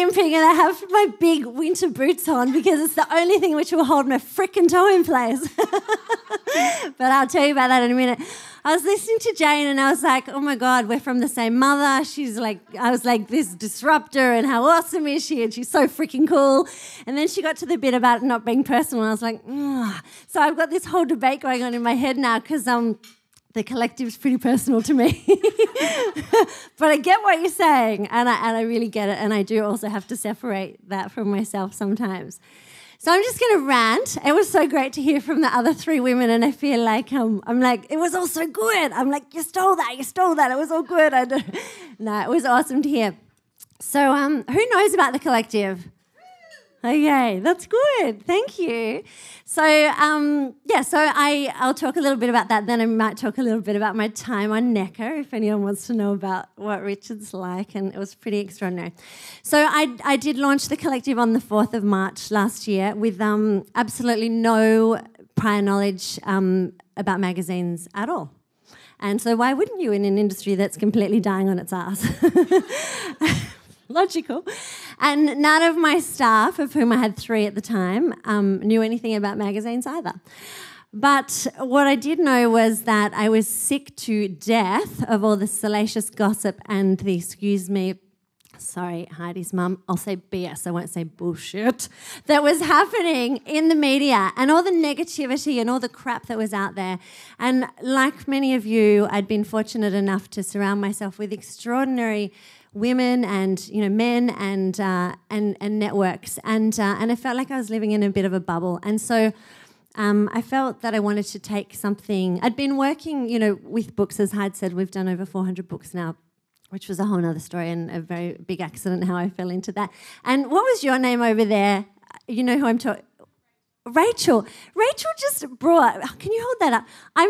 limping and I have my big winter boots on because it's the only thing which will hold my frickin' toe in place. But I'll tell you about that in a minute. I was listening to Jane and I was like, oh my God, we're from the same mother. She's like, I was like, this disruptor and how awesome is she? And she's so freaking cool. And then she got to the bit about it not being personal and I was like, ugh. So I've got this whole debate going on in my head now because the collective's pretty personal to me. But I get what you're saying and I really get it. And I do also have to separate that from myself sometimes. So I'm just going to rant. It was so great to hear from the other three women and I feel like I'm like, it was all so good. I'm like, you stole that. It was all good. No, it was awesome to hear. So who knows about the collective? Okay, that's good. Thank you. So, I'll talk a little bit about that. Then I might talk a little bit about my time on Necker, if anyone wants to know about what Richard's like, and it was pretty extraordinary. So I did launch the collective on the 4th of March last year with absolutely no prior knowledge about magazines at all. And so why wouldn't you in an industry that's completely dying on its ass? Logical. And none of my staff, of whom I had 3 at the time, knew anything about magazines either. But what I did know was that I was sick to death of all the salacious gossip and the, excuse me, sorry, Heidi's mum, I'll say BS, I won't say bullshit, that was happening in the media and all the negativity and all the crap that was out there. And like many of you, I'd been fortunate enough to surround myself with extraordinary women and men and networks, and I felt like I was living in a bit of a bubble, and so I felt that I wanted to take something. I'd been working, with books, as Hyde said. We've done over 400 books now, which was a whole other story and a very big accident how I fell into that. And what was your name over there? You know who I'm talking. Rachel just brought, can you hold that up? I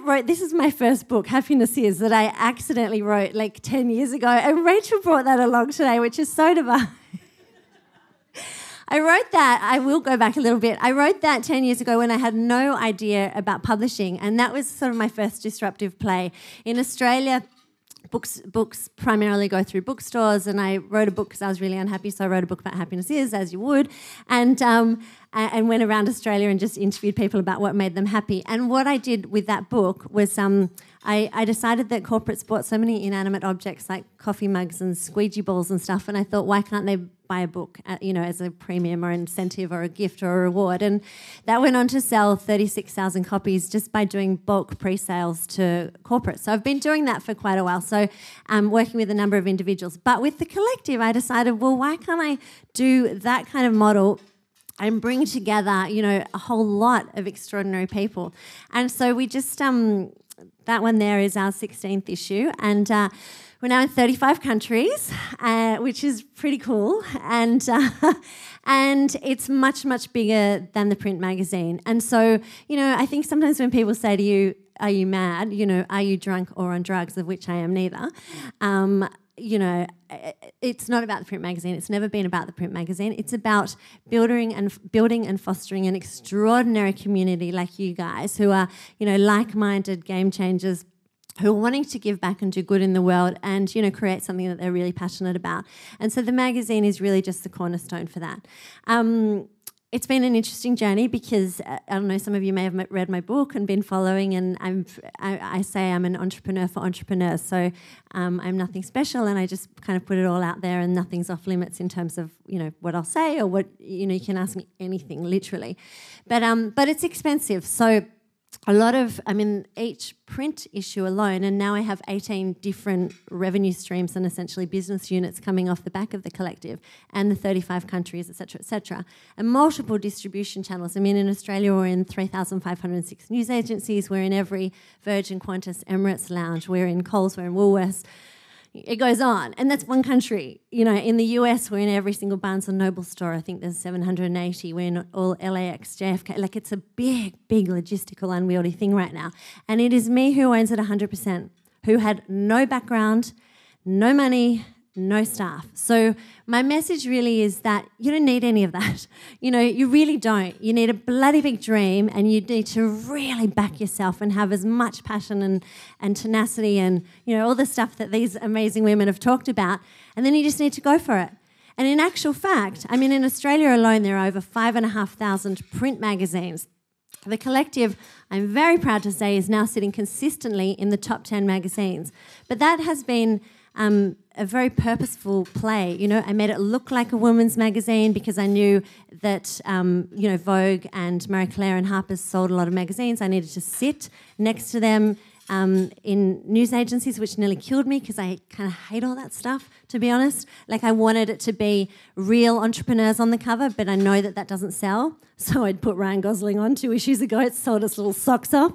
wrote, this is my first book, Happiness Is, that I accidentally wrote like 10 years ago, and Rachel brought that along today, which is so divine. I wrote that, I will go back a little bit, I wrote that 10 years ago when I had no idea about publishing, and that was sort of my first disruptive play. In Australia, books primarily go through bookstores, and I wrote a book because I was really unhappy, so I wrote a book about Happiness Is, as you would, and went around Australia and just interviewed people about what made them happy. And what I did with that book was I decided that corporates bought so many inanimate objects like coffee mugs and squeegee balls and stuff, and I thought, why can't they buy a book, as a premium or incentive or a gift or a reward? And that went on to sell 36,000 copies just by doing bulk pre-sales to corporates. So I've been doing that for quite a while, so I'm working with a number of individuals. But with the collective, I decided, well, why can't I do that kind of model and bring together, a whole lot of extraordinary people? And so we just, that one there is our 16th issue, and we're now in 35 countries, which is pretty cool, and it's much, much bigger than the print magazine. And so, I think sometimes when people say to you, are you mad? Are you drunk or on drugs, of which I am neither, it's not about the print magazine. It's never been about the print magazine. It's about building and fostering an extraordinary community like you guys who are, like-minded game changers, who are wanting to give back and do good in the world and, create something that they're really passionate about. And so the magazine is really just the cornerstone for that. It's been an interesting journey because, I don't know, some of you may have read my book and been following, and I say I'm an entrepreneur for entrepreneurs, so I'm nothing special, and I just kind of put it all out there, and nothing's off limits in terms of, what I'll say or what, you can ask me anything, literally. But it's expensive, so a lot of, each print issue alone, and now I have 18 different revenue streams and essentially business units coming off the back of the collective, and the 35 countries, etc., and multiple distribution channels. In Australia we're in 3,506 news agencies, we're in every Virgin, Qantas, Emirates lounge, we're in Coles, we're in Woolworths. It goes on, and that's one country. In the US, we're in every single Barnes & Noble store. I think there's 780. We're in all LAX, JFK. Like, it's a big, big logistical, unwieldy thing right now. And it is me who owns it 100%, who had no background, no money, no staff. So my message really is that you don't need any of that. You really don't. You need a bloody big dream, and you need to really back yourself and have as much passion and tenacity and, all the stuff that these amazing women have talked about. And then you just need to go for it. And in actual fact, I mean, in Australia alone, there are over 5,500 print magazines. The Collective, I'm very proud to say, is now sitting consistently in the top 10 magazines. But that has been a very purposeful play. You know, I made it look like a women's magazine because I knew that, you know, Vogue and Marie Claire and Harper's sold a lot of magazines. I needed to sit next to them in news agencies, which nearly killed me because I kind of hate all that stuff, to be honest. Like, I wanted it to be real entrepreneurs on the cover, but I know that that doesn't sell. So I'd put Ryan Gosling on 2 issues ago. It sold us little socks off.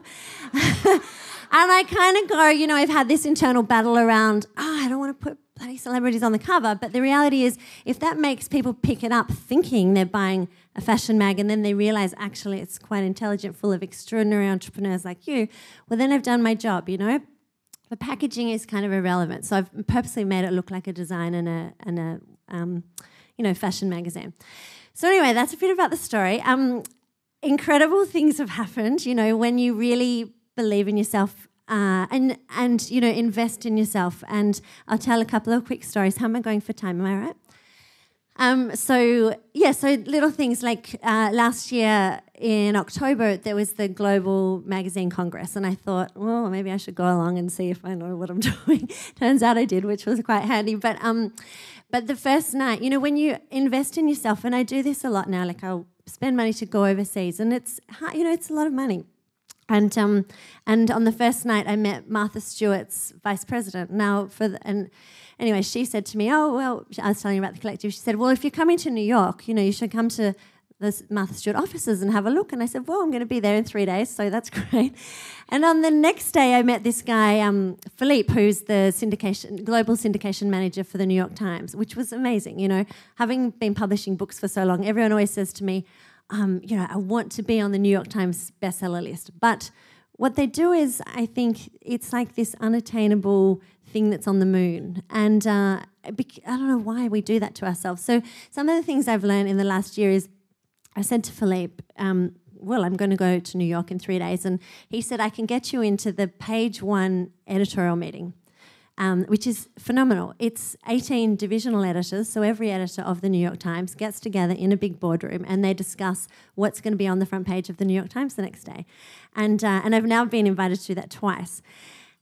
And I kind of go, you know, I've had this internal battle around, I don't want to put bloody celebrities on the cover. But the reality is, if that makes people pick it up thinking they're buying a fashion mag and then they realise actually it's quite intelligent, full of extraordinary entrepreneurs like you, well, then I've done my job, you know. The packaging is kind of irrelevant. So I've purposely made it look like a design and a you know, fashion magazine. So anyway, that's a bit about the story. Incredible things have happened, you know, when you really believe in yourself and you know, invest in yourself. And I'll tell a couple of quick stories. How am I going for time? Am I right? So little things like last year in October, there was the Global Magazine Congress, and I thought, well, maybe I should go along and see if I know what I'm doing. Turns out I did, which was quite handy. But the first night, you know, when you invest in yourself, and I do this a lot now, like I'll spend money to go overseas, and it's, you know, it's a lot of money. And on the first night, I met Martha Stewart's vice president. Anyway, she said to me, oh, well, I was telling you about the Collective. She said, well, if you're coming to New York, you know, you should come to the Martha Stewart offices and have a look. And I said, well, I'm going to be there in 3 days, so that's great. And on the next day, I met this guy, Philippe, who's the global syndication manager for the New York Times, which was amazing. You know, having been publishing books for so long, everyone always says to me, you know, I want to be on the New York Times bestseller list. But what they do is, I think it's like this unattainable thing that's on the moon. And I don't know why we do that to ourselves. So some of the things I've learned in the last year is, I said to Philippe, well, I'm going to go to New York in 3 days. And he said, I can get you into the page 1 editorial meeting, which is phenomenal. It's 18 divisional editors, so every editor of the New York Times gets together in a big boardroom and they discuss what's going to be on the front page of the New York Times the next day. And I've now been invited to do that twice.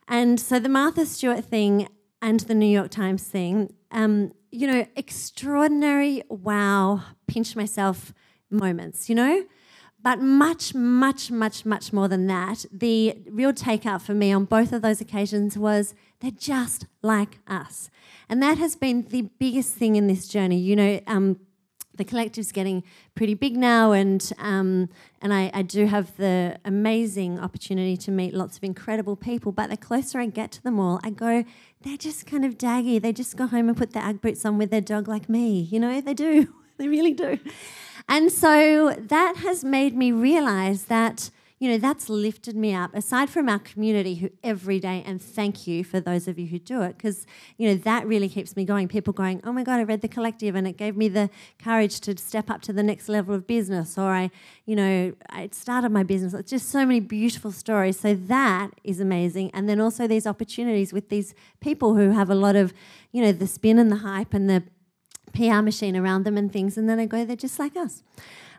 And so the Martha Stewart thing and the New York Times thing, you know, extraordinary, wow, pinch myself moments, you know? But much, much, much, much more than that, the real takeout for me on both of those occasions was they're just like us. And that has been the biggest thing in this journey. You know, the Collective's getting pretty big now, and I do have the amazing opportunity to meet lots of incredible people, but the closer I get to them all, I go, they're just kind of daggy. They just go home and put their Ugg boots on with their dog like me. You know, they do. They really do. And so that has made me realise that, you know, that's lifted me up, aside from our community who every day, and thank you for those of you who do it, because, you know, that really keeps me going. People going, oh my God, I read the Collective and it gave me the courage to step up to the next level of business, or I started my business. It's just so many beautiful stories. So that is amazing. And then also these opportunities with these people who have a lot of, you know, the spin and the hype and the PR machine around them and things, and then I go, they're just like us.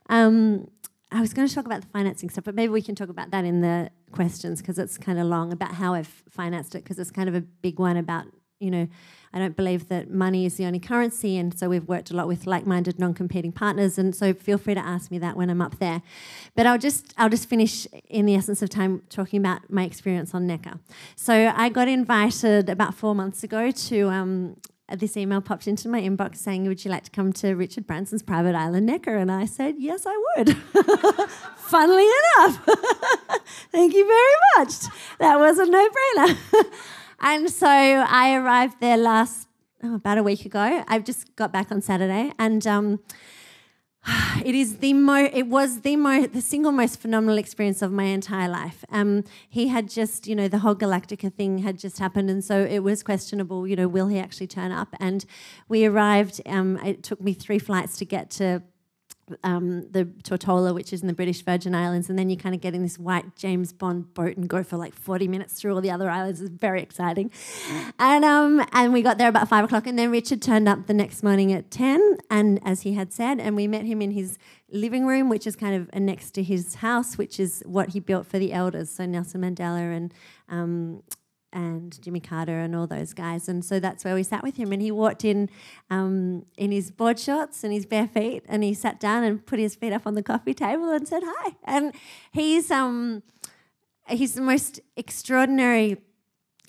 I was going to talk about the financing stuff, but maybe we can talk about that in the questions, because it's kind of long, about how I've financed it, because it's kind of a big one about, you know, I don't believe that money is the only currency, and so we've worked a lot with like-minded, non-competing partners, and so feel free to ask me that when I'm up there. But I'll just finish in the essence of time talking about my experience on Necker. So I got invited about 4 months ago to this email popped into my inbox saying, would you like to come to Richard Branson's private island Necker? And I said, yes, I would. Funnily enough. Thank you very much. That was a no-brainer. And so I arrived there about a week ago. I've just got back on Saturday, and it was the single most phenomenal experience of my entire life. He had just, you know, the whole Galactica thing had just happened, and so it was questionable, you know, will he actually turn up? And we arrived, it took me 3 flights to get to the Tortola, which is in the British Virgin Islands, and then you kind of get in this white James Bond boat and go for like 40 minutes through all the other islands. It's very exciting. And we got there about 5 o'clock, and then Richard turned up the next morning at 10, and as he had said, and we met him in his living room, which is kind of next to his house, which is what he built for the elders, so Nelson Mandela and Jimmy Carter and all those guys. And so that's where we sat with him. And he walked in his board shorts and his bare feet, and he sat down and put his feet up on the coffee table and said hi. And he's the most extraordinary,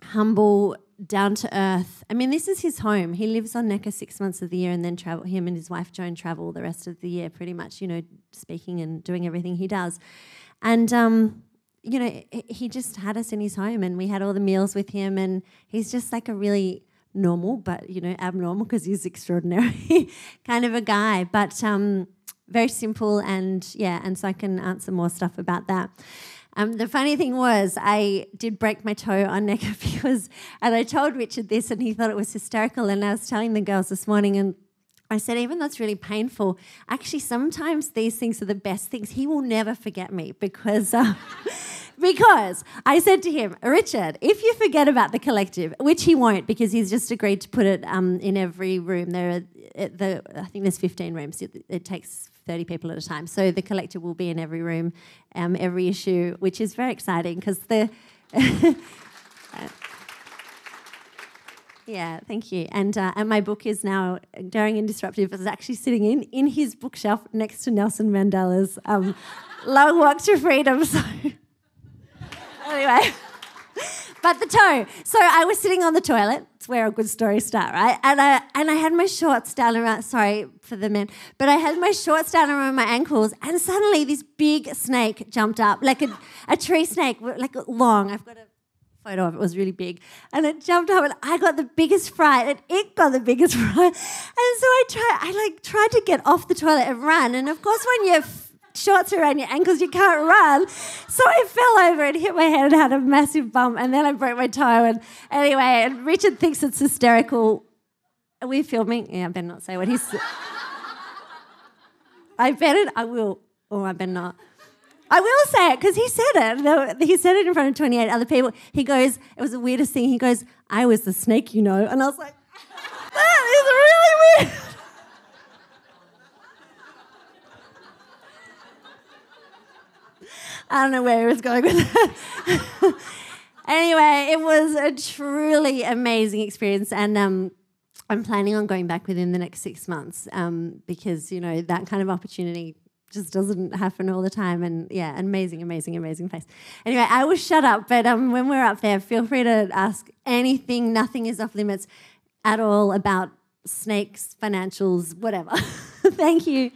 humble, down-to-earth. I mean, this is his home. He lives on Necker 6 months of the year and then travel. Him and his wife Joan travel the rest of the year pretty much, you know, speaking and doing everything he does. And you know, he just had us in his home, and we had all the meals with him, and he's just like a really normal, but, you know, abnormal because he's extraordinary kind of a guy, but very simple, and yeah, and so I can answer more stuff about that. The funny thing was I did break my toe on Necker and I told Richard this, and he thought it was hysterical, and I was telling the girls this morning, and I said, even though it's really painful, actually sometimes these things are the best things. He will never forget me because I said to him, Richard, if you forget about the collective, which he won't because he's just agreed to put it in every room. I think there's 15 rooms. It takes 30 people at a time. So the collective will be in every room, every issue, which is very exciting because the... Yeah, thank you. And my book is now, Daring and Disruptive, is actually sitting in his bookshelf next to Nelson Mandela's Long Walk to Freedom. So anyway, but the toe. So I was sitting on the toilet. It's where a good stories start, right? And I had my shorts down around, sorry for the men, but I had my shorts down around my ankles, and suddenly this big snake jumped up, like a tree snake, like long. I've got a photo of it, was really big, and it jumped up, and I got the biggest fright, and it got the biggest fright, and so I tried to get off the toilet and run, and of course when your shorts are around your ankles you can't run, so I fell over and hit my head and had a massive bump, and then I broke my toe, and anyway, and Richard thinks it's hysterical. Are we filming? Yeah, I better not say what he's... I will, or I better not. I will say it because he said it. He said it in front of 28 other people. He goes, it was the weirdest thing. He goes, I was the snake, you know. And I was like, that is really weird. I don't know where he was going with that. Anyway, it was a truly amazing experience. And I'm planning on going back within the next 6 months because, you know, that kind of opportunity just doesn't happen all the time. And yeah, amazing, amazing, amazing place. Anyway, I will shut up, but when we're up there, feel free to ask anything. Nothing is off limits at all about snakes, financials, whatever. Thank you.